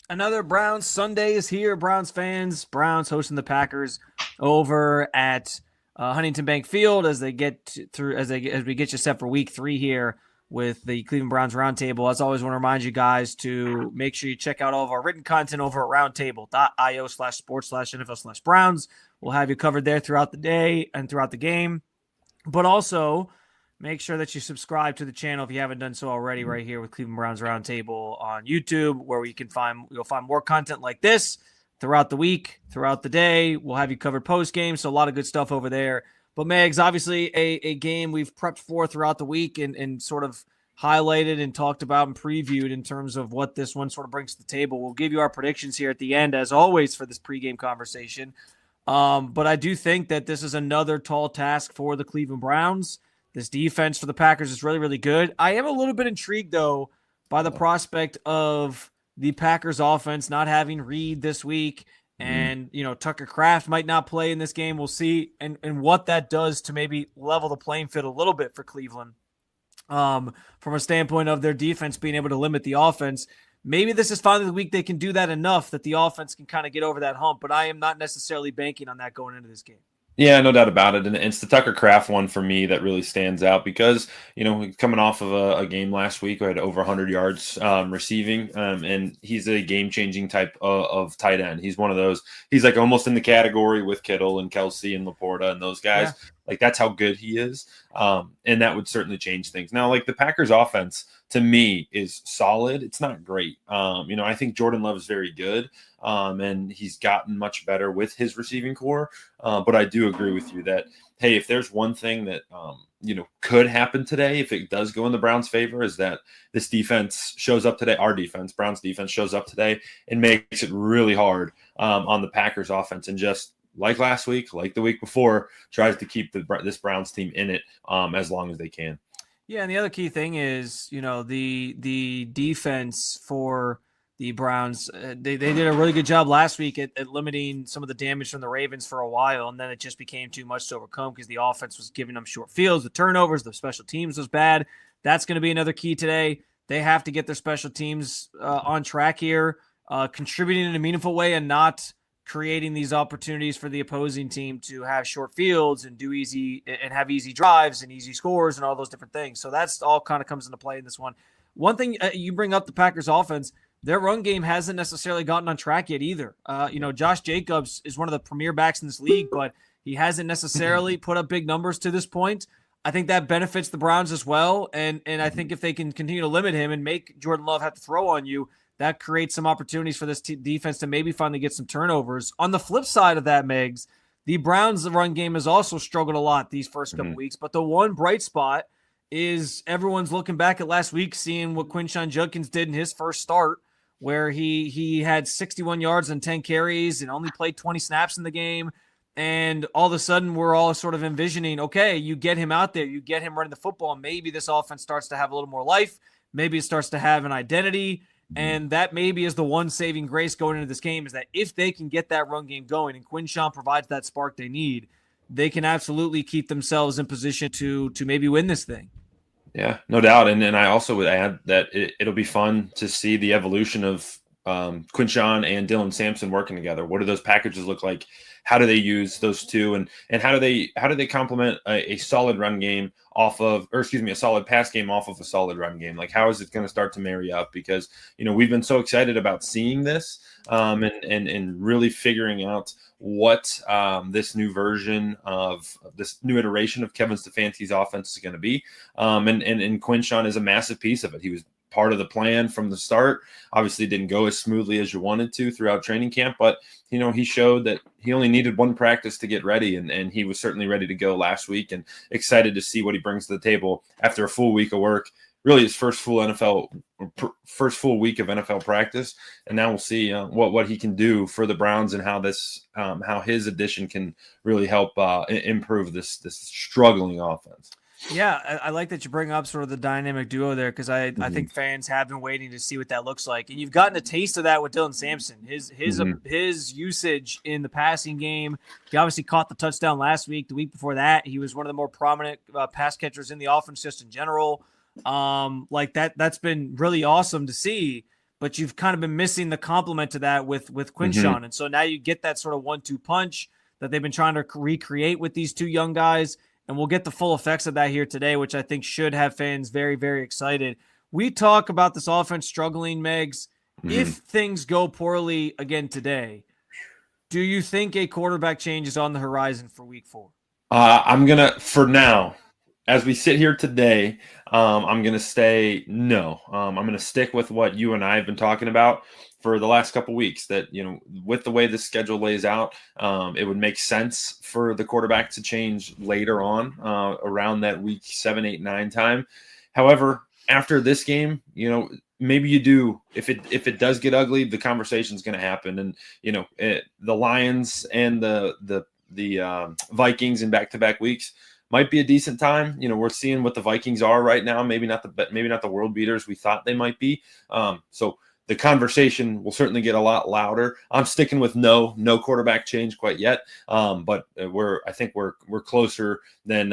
Another Browns Sunday is here. Browns fans, Browns hosting the Packers over at Huntington Bank Field as they get through as we get you set for Week 3 here with the Cleveland Browns Roundtable. As always, want to remind you guys to make sure you check out all of our written content over at roundtable.io/sports/NFL/Browns. We'll have you covered there throughout the day and throughout the game, but also make sure that you subscribe to the channel if you haven't done so already right here with Cleveland Browns Roundtable on YouTube, where you'll find more content like this throughout the week, throughout the day. We'll have you covered post game, so a lot of good stuff over there. But Megs, obviously a game we've prepped for throughout the week and sort of highlighted and talked about and previewed in terms of what this one sort of brings to the table. We'll give you our predictions here at the end, as always, for this pregame conversation. But I do think that this is another tall task for the Cleveland Browns. This defense for the Packers is really, really good. I am a little bit intrigued, though, by the prospect of the Packers offense not having Reed this week. And, Tucker Kraft might not play in this game. We'll see. And what that does to maybe level the playing field a little bit for Cleveland from a standpoint of their defense being able to limit the offense. Maybe this is finally the week they can do that enough that the offense can kind of get over that hump. But I am not necessarily banking on that going into this game. Yeah, no doubt about it. And it's the Tucker Kraft one for me that really stands out because, coming off of a game last week, we had over 100 yards receiving, and he's a game-changing type of tight end. He's one of those. He's like almost in the category with Kittle and Kelsey and Laporta and those guys. Yeah. Like, that's how good he is, and that would certainly change things. Now, like, the Packers offense, to me, is solid. It's not great. I think Jordan Love is very good, and he's gotten much better with his receiving core. But I do agree with you that, hey, if there's one thing that, could happen today, if it does go in the Browns' favor, is that this defense shows up today. Our defense, Browns defense, shows up today and makes it really hard on the Packers offense, and just like last week, like the week before, tries to keep this Browns team in it as long as they can. Yeah, and the other key thing is, the defense for the Browns. They did a really good job last week at limiting some of the damage from the Ravens for a while, and then it just became too much to overcome because the offense was giving them short fields, the turnovers, the special teams was bad. That's going to be another key today. They have to get their special teams on track here, contributing in a meaningful way and not creating these opportunities for the opposing team to have short fields and have easy drives and easy scores and all those different things. So that's all kind of comes into play in this one. One thing you bring up the Packers offense, their run game hasn't necessarily gotten on track yet either. Josh Jacobs is one of the premier backs in this league, but he hasn't necessarily put up big numbers to this point. I think that benefits the Browns as well. And I think if they can continue to limit him and make Jordan Love have to throw on you, that creates some opportunities for this defense to maybe finally get some turnovers. On the flip side of that, Megs, the Browns' run game has also struggled a lot these first couple weeks. But the one bright spot is everyone's looking back at last week, seeing what Quinshon Judkins did in his first start, where he had 61 yards and 10 carries and only played 20 snaps in the game. And all of a sudden, we're all sort of envisioning, okay, you get him out there, you get him running the football, and maybe this offense starts to have a little more life. Maybe it starts to have an identity. And that maybe is the one saving grace going into this game, is that if they can get that run game going and Quinshon provides that spark they need, they can absolutely keep themselves in position to maybe win this thing. Yeah, no doubt. And I also would add that it'll be fun to see the evolution of Quinshon and Dylan Sampson working together. What do those packages look like? How do they use those two, and how do they complement a solid run game a solid pass game off of a solid run game? Like, how is it going to start to marry up? Because we've been so excited about seeing this and really figuring out what this new version of this new iteration of Kevin Stefanski's offense is going to be. And Quinshon is a massive piece of it. He was part of the plan from the start. Obviously didn't go as smoothly as you wanted to throughout training camp, but he showed that he only needed one practice to get ready, and he was certainly ready to go last week, and excited to see what he brings to the table after a full week of work. Really his first full week of NFL practice, and now we'll see what he can do for the Browns and how his addition can really help improve this struggling offense. Yeah, I like that you bring up sort of the dynamic duo there, because I think fans have been waiting to see what that looks like. And you've gotten a taste of that with Dylan Sampson. His usage in the passing game. He obviously caught the touchdown last week. The week before that, he was one of the more prominent pass catchers in the offense just in general. That's been really awesome to see. but you've kind of been missing the complement to that with Quinshon. And so now you get that sort of 1-2 punch that they've been trying to recreate with these two young guys. And we'll get the full effects of that here today, which I think should have fans very, very excited. We talk about this offense struggling, Megs. If things go poorly again today, do you think a quarterback change is on the horizon for week 4? I'm going to, for now, as we sit here today, I'm going to say no. I'm going to stick with what you and I have been talking about for the last couple of weeks, that, with the way the schedule lays out, it would make sense for the quarterback to change later on, around that week 7, 8, 9 time. However, after this game, maybe you do. If it does get ugly, the conversation is going to happen. And, the Lions and the Vikings in back-to-back weeks might be a decent time. We're seeing what the Vikings are right now. Maybe not the world beaters we thought they might be. So the conversation will certainly get a lot louder. I'm sticking with no quarterback change quite yet. But I think we're closer than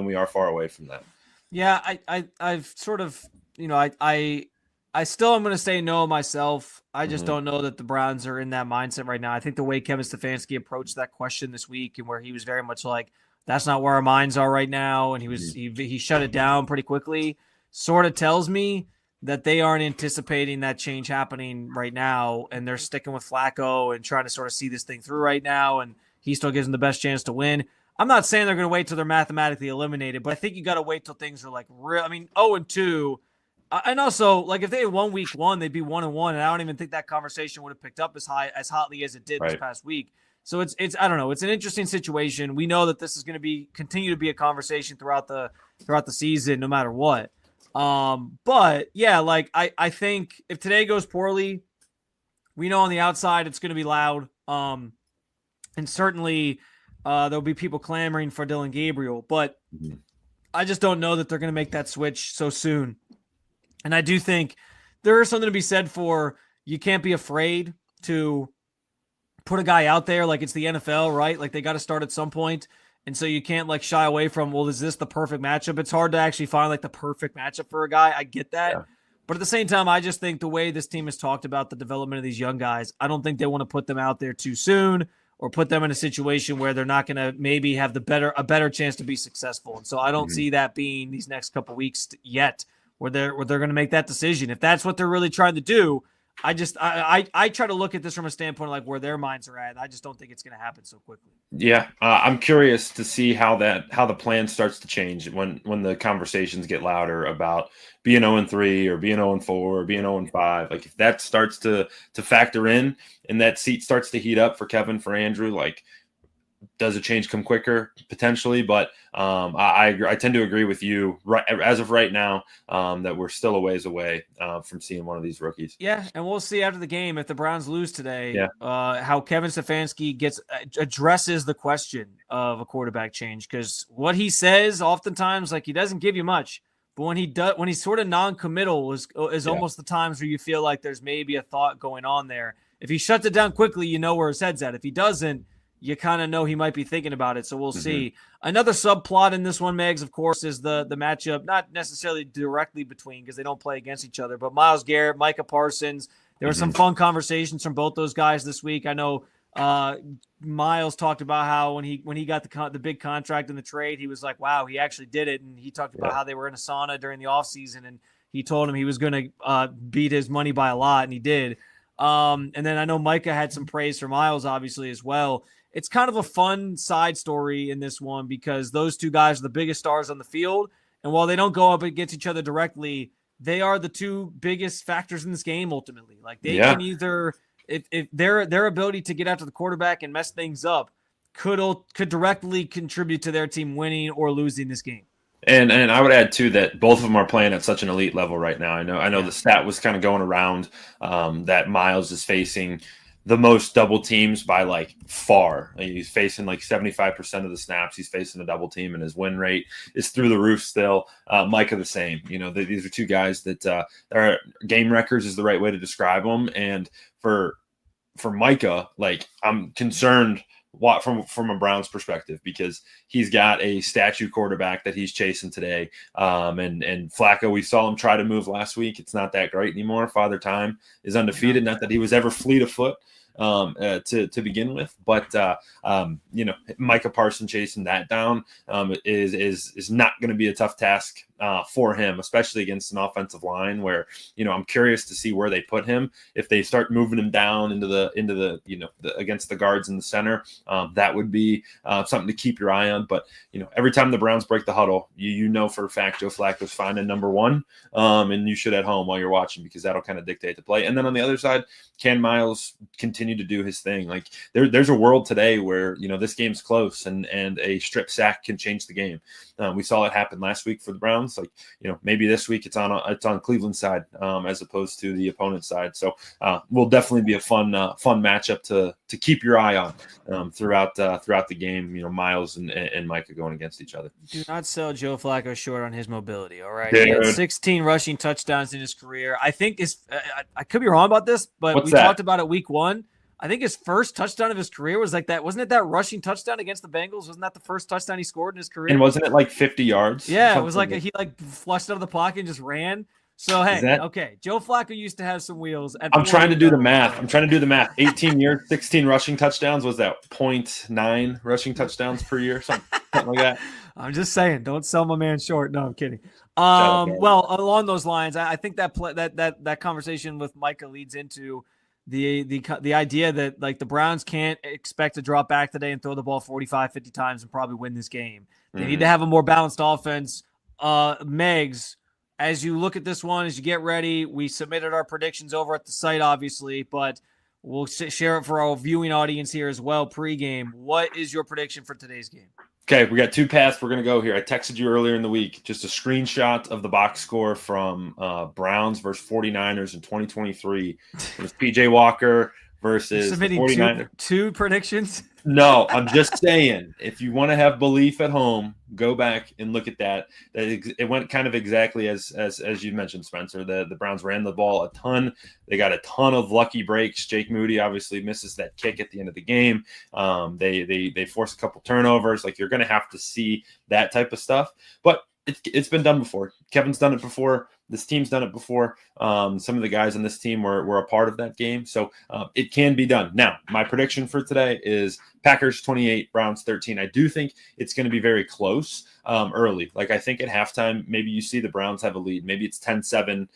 we are far away from that. Yeah, I've sort of, I still am going to say no myself. I just don't know that the Browns are in that mindset right now. I think the way Kevin Stefanski approached that question this week, and where he was very much like, that's not where our minds are right now, and he shut it down pretty quickly, sort of tells me that they aren't anticipating that change happening right now, and they're sticking with Flacco and trying to sort of see this thing through right now, and he still gives them the best chance to win. I'm not saying they're going to wait till they're mathematically eliminated, but I think you got to wait till things are like real. 0-2. And also, like, if they had won week 1, they'd be 1-1, and I don't even think that conversation would have picked up as hotly as it did this past week. So it's I don't know. It's an interesting situation. We know that this is going to continue to be a conversation throughout the season, no matter what. But yeah, like I think if today goes poorly, we know on the outside it's going to be loud. And certainly there'll be people clamoring for Dylan Gabriel, but I just don't know that they're going to make that switch so soon. And I do think there is something to be said for, you can't be afraid to put a guy out there. Like, it's the NFL, right? Like, they got to start at some point. And so you can't like shy away from, well, is this the perfect matchup? It's hard to actually find like the perfect matchup for a guy. I get that. Yeah. But at the same time, I just think the way this team has talked about the development of these young guys, I don't think they want to put them out there too soon or put them in a situation where they're not going to maybe have a better chance to be successful. And so I don't see that being these next couple of weeks yet where they're going to make that decision. If that's what they're really trying to do, I try to look at this from a standpoint of like where their minds are at. I just don't think it's going to happen so quickly. Yeah, I'm curious to see how the plan starts to change when the conversations get louder about being 0-3 or being 0-4 or being 0-5. Like, if that starts to factor in and that seat starts to heat up for Kevin, for Andrew, like, does a change come quicker? Potentially, but I tend to agree with you as of right now that we're still a ways away from seeing one of these rookies. Yeah, and we'll see after the game if the Browns lose today, how Kevin Stefanski addresses the question of a quarterback change, because what he says oftentimes, like, he doesn't give you much, but when he's sort of non-committal is almost the times where you feel like there's maybe a thought going on there. If he shuts it down quickly, you know where his head's at. If he doesn't, you kind of know he might be thinking about it. So we'll see. Another subplot in this one, Megs, of course, is the matchup, not necessarily directly between, because they don't play against each other, but Myles Garrett, Micah Parsons. There were some fun conversations from both those guys this week. I know Myles talked about how when he got the big contract in the trade, he was like, wow, he actually did it. And he talked about how they were in a sauna during the offseason, and he told him he was going to beat his money by a lot, and he did. And then I know Micah had some praise for Myles, obviously, as well. It's kind of a fun side story in this one because those two guys are the biggest stars on the field. And while they don't go up against each other directly, they are the two biggest factors in this game ultimately. Like, they can either, if their ability to get after the quarterback and mess things up could directly contribute to their team winning or losing this game. And I would add too that both of them are playing at such an elite level right now. I know the stat was kind of going around that Myles is facing the most double teams by like far. He's facing like 75% of the snaps. He's facing a double team, and his win rate is through the roof still. Micah the same. These are two guys that are game records is the right way to describe them. And for Micah, like, I'm concerned from a Browns perspective, because he's got a statue quarterback that he's chasing today. And Flacco, we saw him try to move last week. It's not that great anymore. Father Time is undefeated. Not that he was ever fleet of foot to begin with, but Micah Parsons chasing that down is not going to be a tough task for him, especially against an offensive line where, I'm curious to see where they put him. If they start moving him down into the against the guards in the center, that would be something to keep your eye on. But, every time the Browns break the huddle, you know for a fact Joe Flacco's finding number one, and you should at home while you're watching, because that'll kind of dictate the play. And then on the other side, can Miles continue to do his thing? Like there's a world today where, this game's close and a strip sack can change the game. We saw it happen last week for the Browns. Like, maybe this week it's on Cleveland's side as opposed to the opponent's side. So will definitely be a fun matchup to keep your eye on throughout the game. Miles and Micah going against each other. Do not sell Joe Flacco short on his mobility. All right, Dude. He had 16 rushing touchdowns in his career. I think I could be wrong about this, but What's we that? talked about it week one. I think his first touchdown of his career was like that. Wasn't it that rushing touchdown against the Bengals? Wasn't that the first touchdown he scored in his career? And wasn't it like 50 yards? Yeah, it was like he flushed out of the pocket and just ran. So, hey, okay. Joe Flacco used to have some wheels. I'm trying to do the math. 18 years, 16 rushing touchdowns. Was that 0.9 rushing touchdowns per year? Something like that. I'm just saying, don't sell my man short. No, I'm kidding. Well, along those lines, I think that conversation with Micah leads into the idea that, like, the Browns can't expect to drop back today and throw the ball 45, 50 times and probably win this game. They need to have a more balanced offense. Megs, as you look at this one, as you get ready, we submitted our predictions over at the site, obviously, but we'll share it for our viewing audience here as well. Pregame, what is your prediction for today's game? Okay, we got two paths we're going to go here. I texted you earlier in the week, just a screenshot of the box score from Browns versus 49ers in 2023. It was PJ Walker versus the 49ers. Two predictions? No, I'm just saying, if you want to have belief at home, go back and look at that. It went kind of exactly as you mentioned, Spencer. The Browns ran the ball a ton. They got a ton of lucky breaks. Jake Moody obviously misses that kick at the end of the game. They force a couple turnovers. Like, you're going to have to see that type of stuff. But it's been done before. Kevin's done it before. This team's done it before. Some of the guys on this team were a part of that game. So it can be done. Now, my prediction for today is Packers 28, Browns 13. I do think it's going to be very close early. Like, I think at halftime, maybe you see the Browns have a lead. Maybe it's 10-7.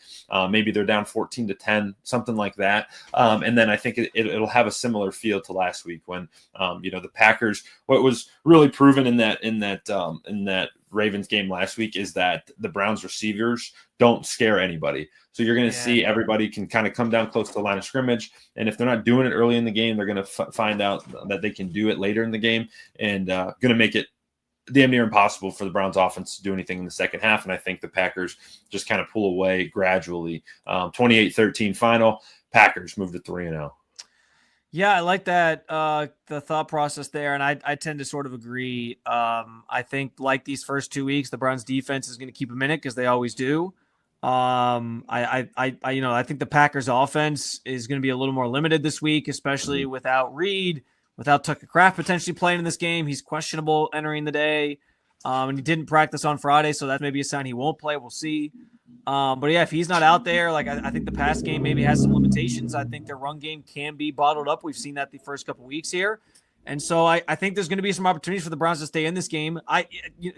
Maybe they're down 14-10, something like that. And then I think it'll have a similar feel to last week when, the Packers, what was really proven in that Ravens game last week is that the Browns receivers don't scare anybody. So you're going to see everybody can kind of come down close to the line of scrimmage. And if they're not doing it early in the game, they're going to find out that they can do it later in the game, and going to make it damn near impossible for the Browns offense to do anything in the second half. And I think the Packers just kind of pull away gradually. 28-13 final. Packers move to 3-0. Yeah, I like that, the thought process there, and I tend to sort of agree. I think, like these first 2 weeks, the Browns defense is going to keep them in it because they always do. I think the Packers offense is going to be a little more limited this week, especially without Reed, without Tucker Kraft potentially playing in this game. He's questionable entering the day, and he didn't practice on Friday, so that may be a sign he won't play. We'll see. But yeah, if he's not out there, like, I think the pass game maybe has some limitations. I think their run game can be bottled up. We've seen that the first couple weeks here. And so I think there's going to be some opportunities for the Browns to stay in this game.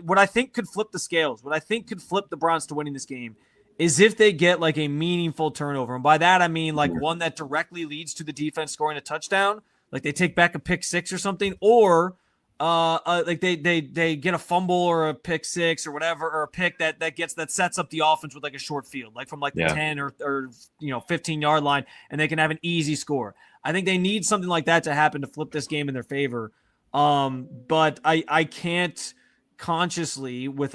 What I think could flip the scales, what I think could flip the Browns to winning this game is if they get like a meaningful turnover. And by that, I mean like one that directly leads to the defense scoring a touchdown. Like they take back a pick six or something, or like they get a fumble or a pick six or whatever, or a pick that sets up the offense with like a short field, like from like the 10 or 15-yard line, and they can have an easy score. I think they need something like that to happen to flip this game in their favor. But I can't consciously, with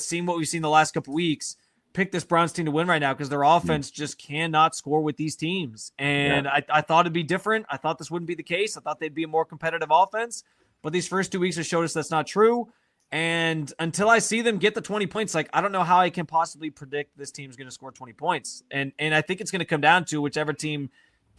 seeing what we've seen the last couple weeks, pick this Browns team to win right now because their offense just cannot score with these teams. And I thought it'd be different. I thought this wouldn't be the case. I thought they'd be a more competitive offense. But these first 2 weeks have showed us that's not true. And until I see them get the 20 points, like, I don't know how I can possibly predict this team's going to score 20 points. And I think it's going to come down to whichever team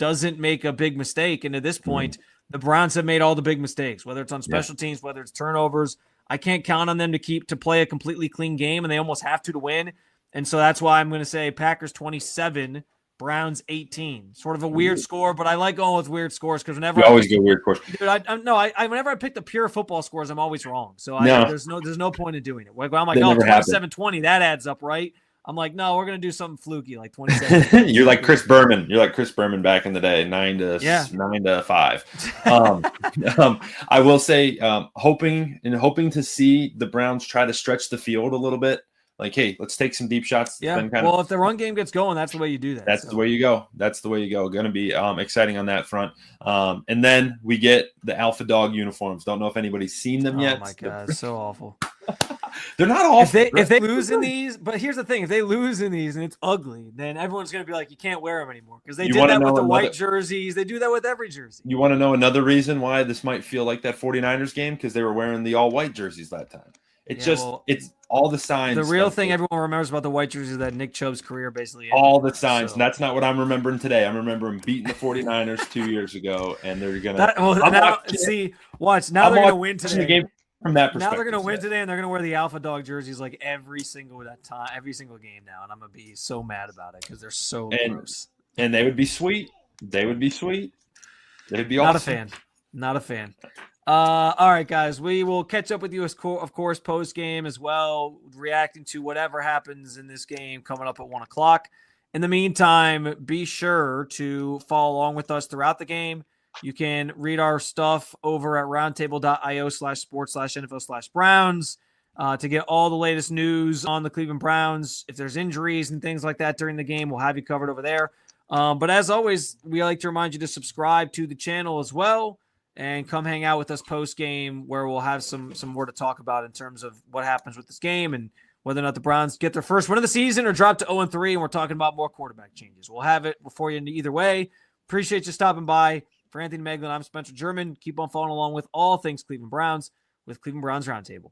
doesn't make a big mistake. And at this point, the Browns have made all the big mistakes, whether it's on special teams, whether it's turnovers. I can't count on them to play a completely clean game, and they almost have to win. And so that's why I'm going to say Packers 27, Browns 18. Sort of a weird score, but I like going with weird scores because whenever you always go weird scores. Dude, whenever I pick the pure football scores, I'm always wrong. So there's no point in doing it. I'm like, 27-20, that adds up, right? I'm like, no, we're gonna do something fluky, like 27. You're like Chris Berman. You're like Chris Berman back in the day, 9-5. I will say, hoping to see the Browns try to stretch the field a little bit. Like, hey, let's take some deep shots. Yeah. If the run game gets going, that's the way you do that. That's the way you go. Going to be exciting on that front. And then we get the Alpha Dog uniforms. Don't know if anybody's seen them yet. Oh my God, so awful. They're not awful. If they lose in these, but here's the thing: if they lose in these and it's ugly, then everyone's going to be like, you can't wear them anymore because they did that with the white jerseys. They do that with every jersey. You want to know another reason why this might feel like that 49ers game? Because they were wearing the all white jerseys that time. It's all the signs. The real thing everyone remembers about the white jersey is that Nick Chubb's career basically ended. All the signs. So. And that's not what I'm remembering today. I'm remembering beating the 49ers 2 years ago, and they're going to watch. Now they're going to win today. The game from that perspective. Now they're going to win today, and they're going to wear the Alpha Dog jerseys like every single game now, and I'm going to be so mad about it because they're so gross. And they would be sweet. They'd be awesome. Not a fan. All right, guys, we will catch up with you, of course, post-game as well, reacting to whatever happens in this game coming up at 1 o'clock. In the meantime, be sure to follow along with us throughout the game. You can read our stuff over at roundtable.io/sports/NFL/Browns to get all the latest news on the Cleveland Browns. If there's injuries and things like that during the game, we'll have you covered over there. But as always, we like to remind you to subscribe to the channel as well. And come hang out with us post-game where we'll have some more to talk about in terms of what happens with this game and whether or not the Browns get their first win of the season or drop to 0-3, and we're talking about more quarterback changes. We'll have it before you in either way. Appreciate you stopping by. For Anthony Moeglin, I'm Spencer German. Keep on following along with all things Cleveland Browns with Cleveland Browns Roundtable.